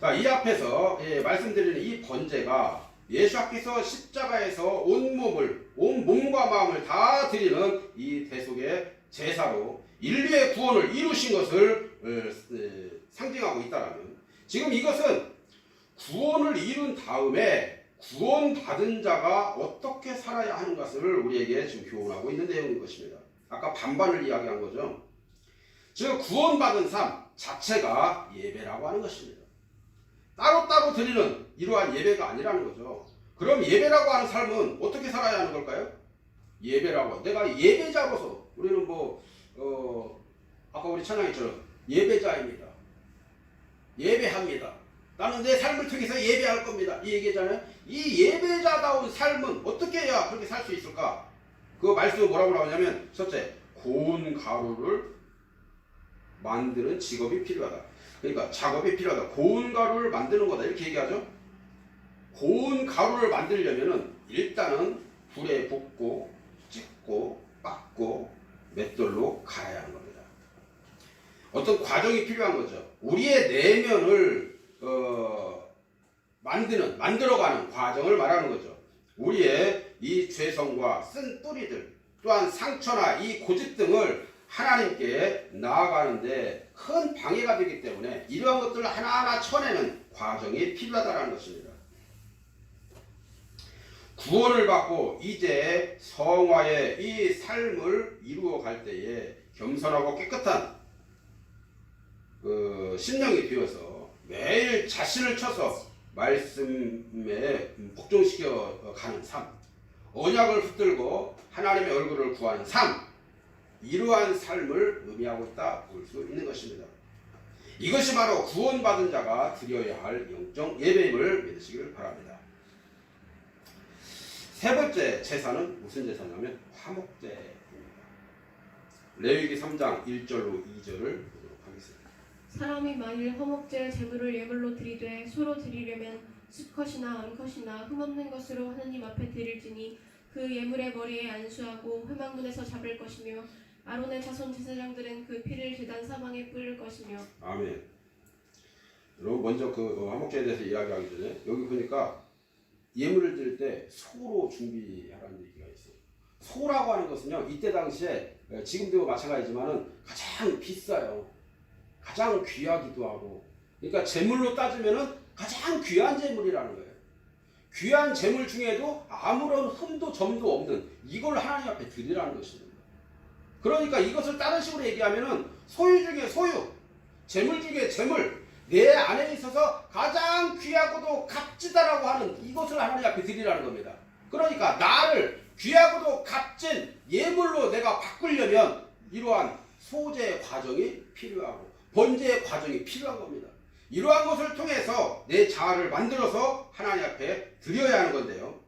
자, 이 앞에서 말씀드리는 이 번제가 예수께서 십자가에서 온 몸과 마음을 다 드리는 이 대속의 제사로 인류의 구원을 이루신 것을 상징하고 있다라면 지금 이것은 구원을 이룬 다음에 구원받은 자가 어떻게 살아야 하는 것을 우리에게 지금 교훈하고 있는 내용인 것입니다. 아까 반반을 이야기한 거죠. 즉 구원받은 삶 자체가 예배라고 하는 것입니다. 따로따로 드리는 이러한 예배가 아니라는 거죠. 그럼 예배라고 하는 삶은 어떻게 살아야 하는 걸까요? 예배라고 내가 예배자로서 우리는 아까 우리 찬양이처럼 예배자입니다. 예배합니다. 나는 내 삶을 통해서 예배할 겁니다. 이 얘기잖아요. 이 예배자다운 삶은 어떻게 해야 그렇게 살 수 있을까? 그 말씀은 뭐라고 나오냐면 첫째, 고운 가루를 만드는 직업이 필요하다. 그러니까 작업이 필요하다. 고운 가루를 만드는 거다. 이렇게 얘기하죠. 고운 가루를 만들려면은 일단은 불에 볶고 찢고 빻고 맷돌로 갈아야 하는 겁니다. 어떤 과정이 필요한 거죠. 우리의 내면을 만들어가는 과정을 말하는 거죠. 우리의 이 죄성과 쓴 뿌리들 또한 상처나 이 고집 등을 하나님께 나아가는데 큰 방해가 되기 때문에 이러한 것들을 하나하나 쳐내는 과정이 필요하다는 것입니다. 구원을 받고 이제 성화의 이 삶을 이루어 갈 때에 겸손하고 깨끗한 심령이 되어서 매일 자신을 쳐서 말씀에 복종시켜 가는 삶, 언약을 붙들고 하나님의 얼굴을 구하는 삶, 이러한 삶을 의미하고 있다 볼 수 있는 것입니다. 이것이 바로 구원받은 자가 드려야 할 영적 예배임을 믿으시길 바랍니다. 세 번째 제사는 무슨 제사냐면 화목제입니다. 레위기 3장 1절로 2절을 보도록 하겠습니다. 사람이 만일 화목제 제물을 예물로 드리되 소로 드리려면 수컷이나 암컷이나 흠없는 것으로 하느님 앞에 드릴지니 그 예물의 머리에 안수하고 회막문에서 잡을 것이며 아론의 자손 제사장들은 그 피를 제단 사방에 뿌릴 것이며. 아멘. 여러분 먼저 그 화목제에 대해서 이야기하기 전에 여기 보니까 예물을 드릴 때 소로 준비하라는 얘기가 있어요. 소라고 하는 것은요 이때 당시에 지금도 마찬가지지만은 가장 비싸요. 가장 귀하기도 하고, 그러니까 제물로 따지면은 가장 귀한 제물이라는 거예요. 귀한 제물 중에도 아무런 흠도 점도 없는 이걸 하나님 앞에 드리라는 것입니다. 그러니까 이것을 다른 식으로 얘기하면은 소유 중에 소유, 재물 중에 재물, 내 안에 있어서 가장 귀하고도 값지다라고 하는 이것을 하나님 앞에 드리라는 겁니다. 그러니까 나를 귀하고도 값진 예물로 내가 바꾸려면 이러한 소제의 과정이 필요하고 번제의 과정이 필요한 겁니다. 이러한 것을 통해서 내 자아를 만들어서 하나님 앞에 드려야 하는 건데요.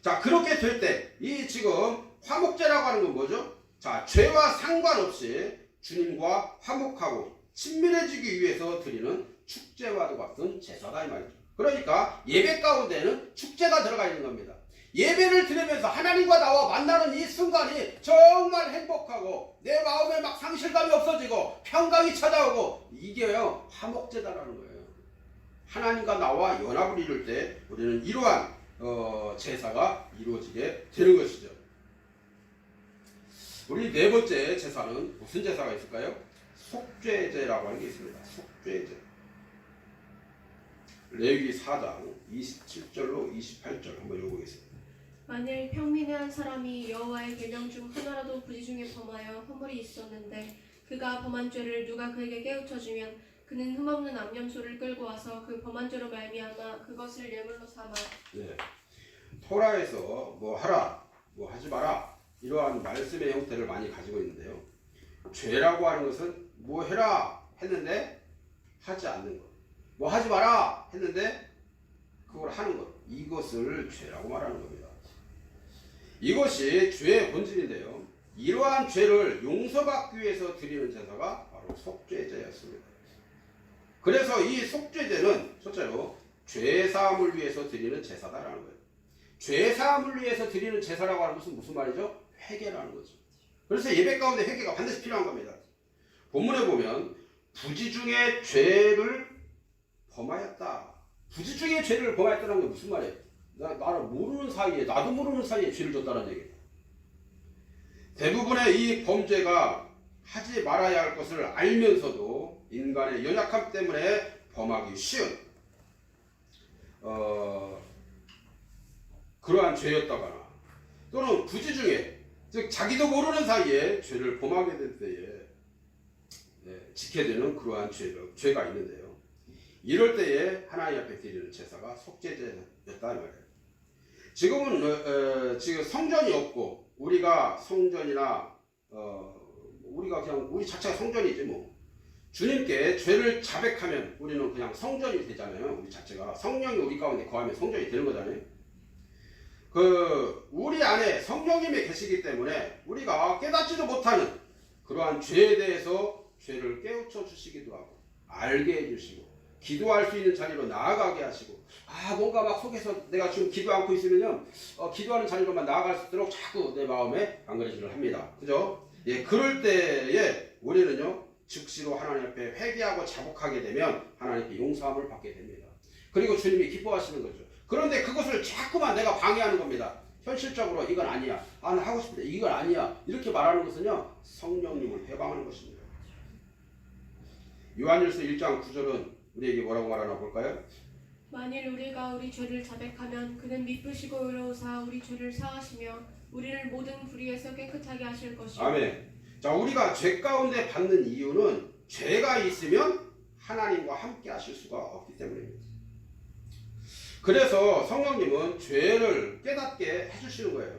자, 그렇게 될 때 이 지금 화목제라고 하는 건 뭐죠? 자, 죄와 상관없이 주님과 화목하고 친밀해지기 위해서 드리는 축제와도 같은 제사다 이 말이죠. 그러니까 예배 가운데는 축제가 들어가 있는 겁니다. 예배를 드리면서 하나님과 나와 만나는 이 순간이 정말 행복하고 내 마음에 막 상실감이 없어지고 평강이 찾아오고 이게요 화목제다라는 거예요. 하나님과 나와 연합을 이룰 때 우리는 이러한 제사가 이루어지게 되는 것이죠. 우리 네 번째 제사는 무슨 제사가 있을까요? 속죄제라고 하는 게 있습니다. 속죄제. 레위기 4장 27절로 28절 한번 읽어보겠습니다. 만일 평민의 한 사람이 여호와의 계명 중 하나라도 부지 중에 범하여 허물이 있었는데 그가 범한 죄를 누가 그에게 깨우쳐주면 그는 흠없는 암염소를 끌고 와서 그 범한 죄로 말미암아 그것을 예물로 삼아 네. 토라에서 뭐 하라, 뭐 하지 마라 이러한 말씀의 형태를 많이 가지고 있는데요. 죄라고 하는 것은 뭐 해라 했는데 하지 않는 것, 뭐 하지 마라 했는데 그걸 하는 것, 이것을 죄라고 말하는 겁니다. 이것이 죄의 본질인데요. 이러한 죄를 용서받기 위해서 드리는 제사가 바로 속죄제였습니다. 그래서 이 속죄제는 첫째로 죄사함을 위해서 드리는 제사다라는 거예요. 죄사함을 위해서 드리는 제사라고 하는 것은 무슨 말이죠? 회개라는 거죠. 그래서 예배 가운데 회개가 반드시 필요한 겁니다. 본문에 보면 부지 중에 죄를 범하였다. 부지 중에 죄를 범하였다는 게 무슨 말이에요? 나를 모르는 사이에, 나도 모르는 사이에 죄를 졌다는 얘기예요. 대부분의 이 범죄가 하지 말아야 할 것을 알면서도 인간의 연약함 때문에 범하기 쉬운 그러한 죄였다거나 또는 부지 중에 즉 자기도 모르는 사이에 죄를 범하게 될 때에 지게 되는 그러한 죄가 있는데요. 이럴 때에 하나님 앞에 드리는 제사가 속죄제였다 말이에요. 지금은 지금 성전이 없고 우리가 성전이나 우리가 그냥 우리 자체가 성전이지 뭐. 주님께 죄를 자백하면 우리는 그냥 성전이 되잖아요. 우리 자체가 성령이 우리 가운데 거하면 성전이 되는 거잖아요. 우리 안에 성령님이 계시기 때문에 우리가 깨닫지도 못하는 그러한 죄에 대해서 죄를 깨우쳐 주시기도 하고 알게 해주시고 기도할 수 있는 자리로 나아가게 하시고 뭔가 막 속에서 내가 지금 기도 않고 있으면요 기도하는 자리로만 나아갈 수 있도록 자꾸 내 마음에 안그러지를 합니다. 그죠? 예, 그럴 때에 우리는요 즉시로 하나님 앞에 회개하고 자복하게 되면 하나님께 용서함을 받게 됩니다. 그리고 주님이 기뻐하시는 거죠. 그런데 그것을 자꾸만 내가 방해하는 겁니다. 현실적으로 이건 아니야. 나 하고 싶은데 이건 아니야. 이렇게 말하는 것은요 성령님을 해방하는 것입니다. 요한일서 1장 9절은 우리에게 뭐라고 말하나 볼까요? 만일 우리가 우리 죄를 자백하면 그는 미쁘시고 의로우사 우리 죄를 사하시며 우리를 모든 불의에서 깨끗하게 하실 것이요. 아멘. 자, 우리가 죄 가운데 받는 이유는 죄가 있으면 하나님과 함께 하실 수가 없기 때문입니다. 그래서 성령님은 죄를 깨닫게 해주시는 거예요.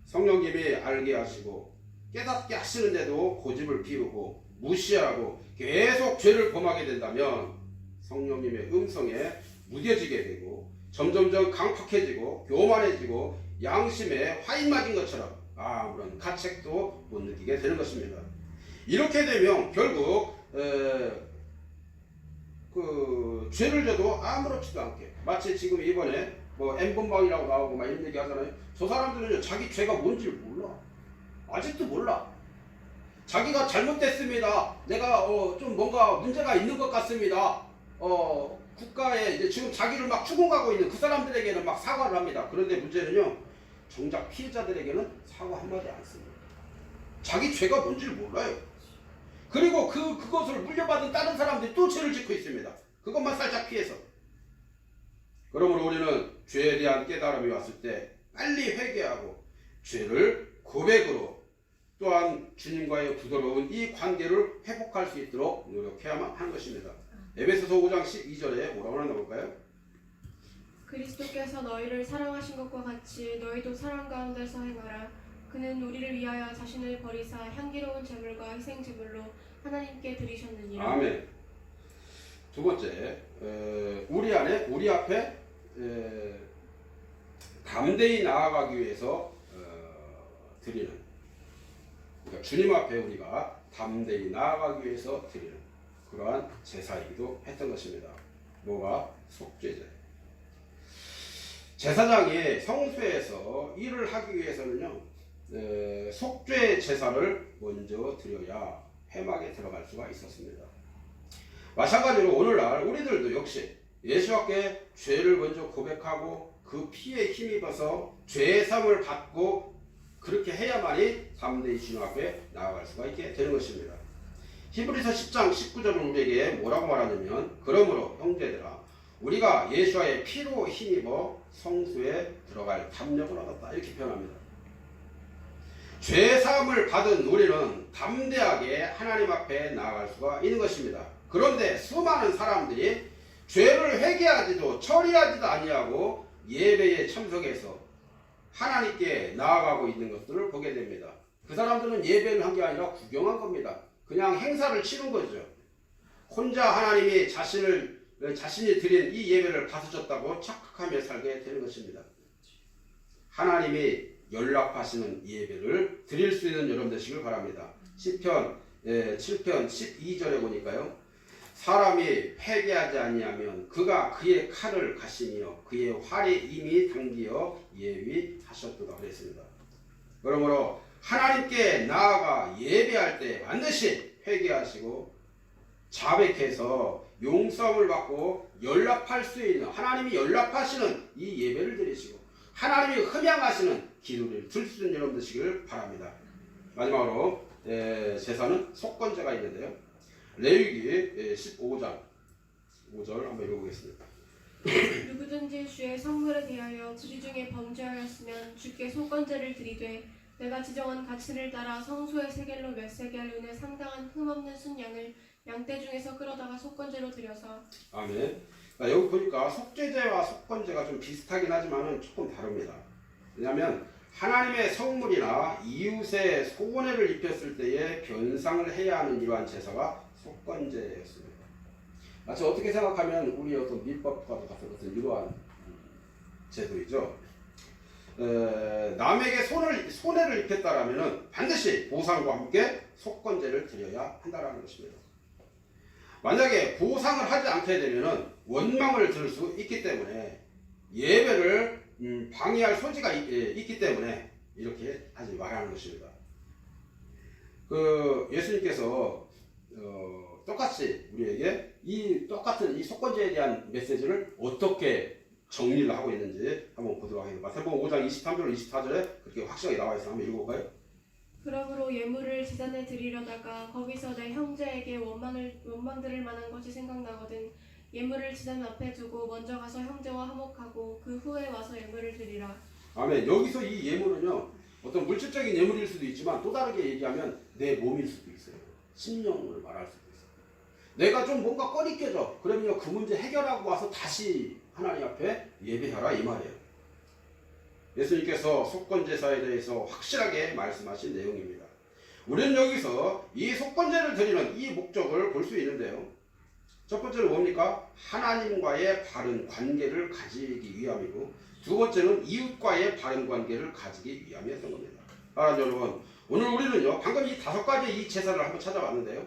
성령님이 알게 하시고 깨닫게 하시는데도 고집을 피우고 무시하고 계속 죄를 범하게 된다면 성령님의 음성에 무뎌지게 되고 점점점 강팍해지고 교만해지고 양심에 화인 맞은 것처럼 아무런 가책도 못 느끼게 되는 것입니다. 이렇게 되면 결국 죄를 져도 아무렇지도 않게 마치 지금 이번에 뭐 N번방이라고 나오고 막 이런 얘기 하잖아요. 저 사람들은 자기 죄가 뭔지 몰라. 아직도 몰라. 자기가 잘못됐습니다. 내가 좀 뭔가 문제가 있는 것 같습니다. 국가에 이제 지금 자기를 막 추궁하고 있는 그 사람들에게는 막 사과를 합니다. 그런데 문제는요, 정작 피해자들에게는 사과 한마디 안 씁니다. 자기 죄가 뭔지를 몰라요. 그리고 그것을 물려받은 다른 사람들이 또 죄를 짓고 있습니다. 그것만 살짝 피해서. 그러므로 우리는 죄에 대한 깨달음이 왔을 때 빨리 회개하고 죄를 고백으로 또한 주님과의 부드러운 이 관계를 회복할 수 있도록 노력해야만 하는 것입니다. 에베소서 5장 12절에 뭐라고 하나 볼까요? 그리스도께서 너희를 사랑하신 것과 같이 너희도 사랑 가운데서 행하라. 그는 우리를 위하여 자신을 버리사 향기로운 제물과 희생 제물로 하나님께 드리셨느니라. 아멘. 두 번째, 우리 앞에 담대히 나아가기 위해서 드리는, 그러니까 주님 앞에 우리가 담대히 나아가기 위해서 드리는 그러한 제사이기도 했던 것입니다. 뭐가? 속죄제. 제사장이 성소에서 일을 하기 위해서는요, 속죄 제사를 먼저 드려야 회막에 들어갈 수가 있었습니다. 마찬가지로 오늘날 우리들도 역시 예수께 죄를 먼저 고백하고 그 피에 힘입어서 죄의 사함을 받고 그렇게 해야만이 담대히 주님 앞에 나아갈 수가 있게 되는 것입니다. 히브리서 10장 19절은 우리에게 뭐라고 말하냐면, 그러므로 형제들아 우리가 예수와의 피로 힘입어 성소에 들어갈 담력을 얻었다, 이렇게 표현합니다. 죄 사함을 받은 우리는 담대하게 하나님 앞에 나아갈 수가 있는 것입니다. 그런데 수많은 사람들이 죄를 회개하지도 처리하지도 아니하고 예배에 참석해서 하나님께 나아가고 있는 것들을 보게 됩니다. 그 사람들은 예배를 한 게 아니라 구경한 겁니다. 그냥 행사를 치른 거죠. 혼자 하나님이 자신이 드린 이 예배를 받으셨다고 착각하며 살게 되는 것입니다. 하나님이 연락하시는 예배를 드릴 수 있는 여러분 되시길 바랍니다. 시편 7편 12절에 보니까요, 사람이 회개하지 아니하면 그가 그의 칼을 가시며 그의 활이 이미 당기어 예비하셨도다 그랬습니다. 그러므로 하나님께 나아가 예배할 때 반드시 회개하시고 자백해서 용서를 받고 연락할 수 있는, 하나님이 연락하시는 이 예배를 드리시고 하나님이 흠양하시는 기도를 들 수 있는 여러분 되시길 바랍니다. 마지막으로 제사는 속건제가 있는데요, 레위기 15장 5절 한번 읽어보겠습니다. 누구든지 주의 성물에 대하여 그리 중에 범죄하였으면 주께 속건제를 드리되 내가 지정한 가치를 따라 성소의 세겔로 몇 세겔 은에 상당한 흠없는 순양을 양떼 중에서 끌어다가 속건제로 드려서. 아멘. 여기 보니까 속죄제와 속건제가 좀 비슷하긴 하지만 조금 다릅니다. 왜냐하면 하나님의 성물이나 이웃의 소원해를 입혔을 때에 변상을 해야 하는 이러한 제사가 속건제였습니다. 마치 어떻게 생각하면 우리 어떤 밀법과도 같은 어떤 이러한 제도이죠. 남에게 손해를 입혔다라면 반드시 보상과 함께 속건제를 드려야 한다는 것입니다. 만약에 보상을 하지 않게 되면 원망을 들을 수 있기 때문에 예배를 방해할 소지가 있기 때문에 이렇게 하지 말라는 것입니다. 예수님께서 똑같이 우리에게 똑같은 이 속건제에 대한 메시지를 어떻게 정리를 하고 있는지 한번 보도록 하겠습니다. 마태복음 5장 23절 24절에 그렇게 확실하게 나와 있어요. 한번 읽어볼까요? 그러므로 예물을 제단에 드리려다가 거기서 내 형제에게 원망 들을 만한 것이 생각나거든 예물을 제단 앞에 두고 먼저 가서 형제와 화목하고 그 후에 와서 예물을 드리라. 아멘. 여기서 이 예물은요, 어떤 물질적인 예물일 수도 있지만 또 다르게 얘기하면 내 몸일 수도 있어요. 심령을 말할 수도 있어요. 내가 좀 뭔가 꺼리껴져. 그러면 그 문제 해결하고 와서 다시 하나님 앞에 예배하라, 이 말이에요. 예수님께서 속건제사에 대해서 확실하게 말씀하신 내용입니다. 우리는 여기서 이 속건제를 드리는 이 목적을 볼 수 있는데요, 첫 번째는 뭡니까? 하나님과의 바른 관계를 가지기 위함이고, 두 번째는 이웃과의 바른 관계를 가지기 위함이었던 겁니다. 여러분, 오늘 우리는요, 방금 이 5가지의 이 제사를 한번 찾아봤는데요,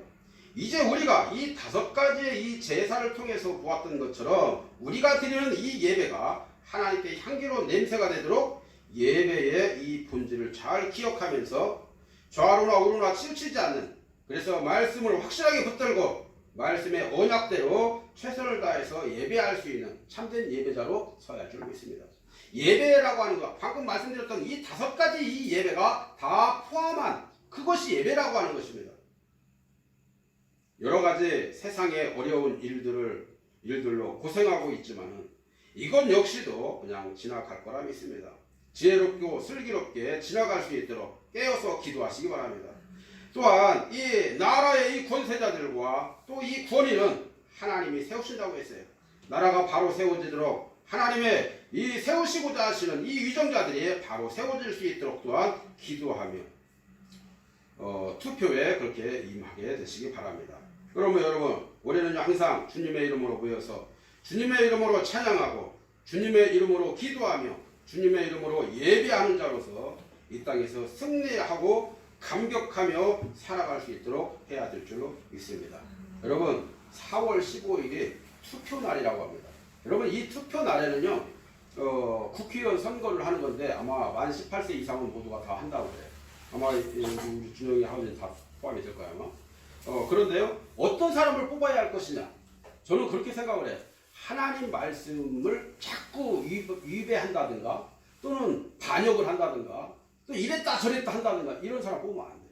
이제 우리가 이 5가지의 이 제사를 통해서 보았던 것처럼 우리가 드리는 이 예배가 하나님께 향기로운 냄새가 되도록 예배의 이 본질을 잘 기억하면서 좌로나 우로나 치우치지 않는, 그래서 말씀을 확실하게 붙들고 말씀의 언약대로 최선을 다해서 예배할 수 있는 참된 예배자로 서야 할 줄 믿습니다. 예배라고 하는 것, 방금 말씀드렸던 이 5가지 이 예배가 다 포함한 그것이 예배라고 하는 것입니다. 여러 가지 세상의 어려운 일들로 고생하고 있지만 이건 역시도 그냥 지나갈 거라 믿습니다. 지혜롭고 슬기롭게 지나갈 수 있도록 깨어서 기도하시기 바랍니다. 또한 이 나라의 이 권세자들과 또 이 권위는 하나님이 세우신다고 했어요. 나라가 바로 세워지도록 하나님의 이 세우시고자 하시는 이 위정자들이 바로 세워질 수 있도록 또한 기도하며 투표에 그렇게 임하게 되시기 바랍니다. 그러면 여러분, 올해는 항상 주님의 이름으로 모여서 주님의 이름으로 찬양하고 주님의 이름으로 기도하며 주님의 이름으로 예배하는 자로서 이 땅에서 승리하고 감격하며 살아갈 수 있도록 해야 될 줄로 믿습니다. 여러분 4월 15일이 투표 날이라고 합니다. 여러분 이 투표 날에는요 국회의원 선거를 하는 건데 아마 만 18세 이상은 모두가 다 한다고 그래요. 아마 우리 준영이 아버지는 다 포함이 될 거야 아마. 그런데요 어떤 사람을 뽑아야 할 것이냐, 저는 그렇게 생각을 해요. 하나님 말씀을 자꾸 위배한다든가 또는 반역을 한다든가 또 이랬다 저랬다 한다든가 이런 사람 뽑으면 안 돼요.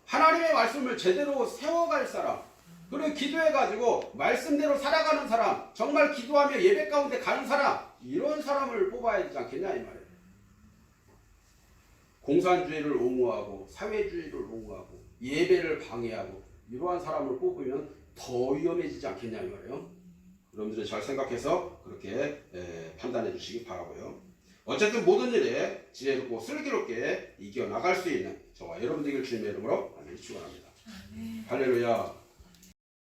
하나님의 말씀을 제대로 세워갈 사람, 그리고 기도해가지고 말씀대로 살아가는 사람, 정말 기도하며 예배 가운데 가는 사람, 이런 사람을 뽑아야 되지 않겠냐 이 말이에요. 공산주의를 옹호하고 사회주의를 옹호하고 예배를 방해하고 이러한 사람을 뽑으면 더 위험해지지 않겠냐 이 말이에요. 여러분들이 잘 생각해서 그렇게 판단해 주시기 바라고요. 어쨌든 모든 일에 지혜롭고 슬기롭게 이겨나갈 수 있는 저와 여러분 되길 주님의 이름으로 축원합니다. 할렐루야.